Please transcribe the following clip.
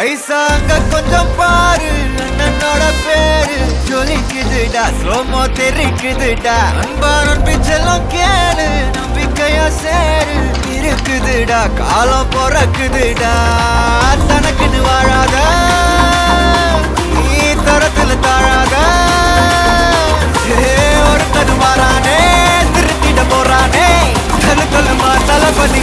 ஐசா அங்க கொஞ்சம் பாரு, அண்ணனோட பேரு ஜொலிக்குதுடா, ஸ்லோமோ தெரிக்குதுடா. அன்பான பிச்செல்லாம் கேளு, நம்பிக்கையா சேரு, இருக்குதுடா, காலம் பொறக்குதுடா. தனக்குன்னு வாழாத, நீ தரத்துல தாழாத. ஒரு கது மாறானே, திருத்திட போறானே, தலை தலை தளபதி.